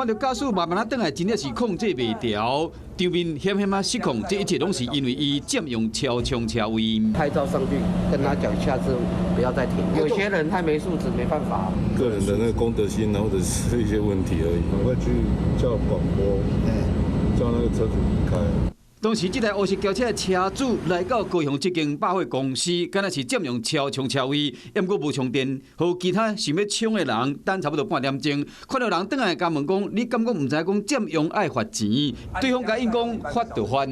看到驾驶慢慢转来，真正是控制袂调，场面险险失控，这一切拢是因为伊占用超充车位。拍照上去，跟他讲下次不要再停。有些人太没素质，没办法。个人的那个公德心啊，或者是一些问题而已。我会去叫广播，叫那个车主离开。当时，这台乌色轿车的车主来到高雄这间百货公司，敢若是占用超充车位，也毋过无充电，和其他想要抢的人等差不多半点钟，看到人转来甲问讲，你敢讲唔知讲占用爱罚钱？对方甲应讲罚就罚。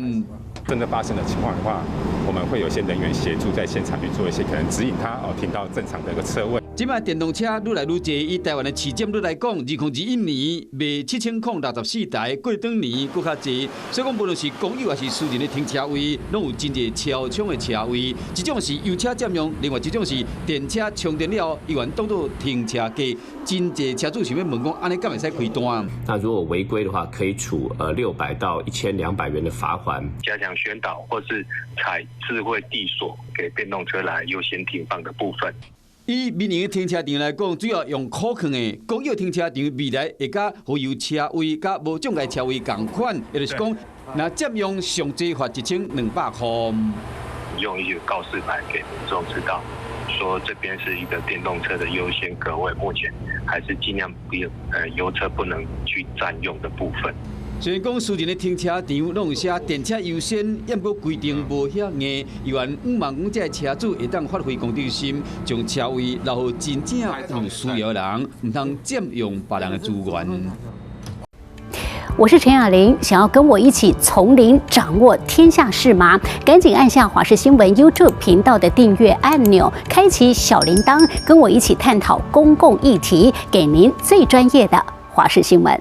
真的发生的情况的话，我们会有一些人员协助在现场去做一些可能指引他停到正常的一个车位。即卖电动车愈来愈多，以台湾的市占率来讲，2021年卖7064台，过当年搁较济。所以讲，无论是公有还是私人的停车位，拢有真侪超充的车位。一种是油车占用，另外一种是电车充电了，依然当作停车价。真侪车主想要问讲，安尼敢会使开单？那如果违规的话，可以处600到1200元的罚款。加强宣导，或是采智慧地锁给电动车来优先停放的部分。以民营的停车场来讲，主要用可靠的公有停车场，未来会甲互有车位、甲无障碍车位同款，也就是讲，那占用上最罚1200块。用一个告示牌给民众知道，说这边是一个电动车的优先格位，目前还是尽量油车不能去占用的部分。虽然讲私人的停车场拢有写电车优先，也不过规定无遐硬，有缘希望讲这车主会当发挥公德心，将车位留予真正有需要的人，唔通占用别人的资源。我是陈雅玲，想要跟我一起从零掌握天下事吗？赶紧按下华视新闻 YouTube 频道的订阅按钮，开启小铃铛，跟我一起探讨公共议题，给您最专业的华视新闻。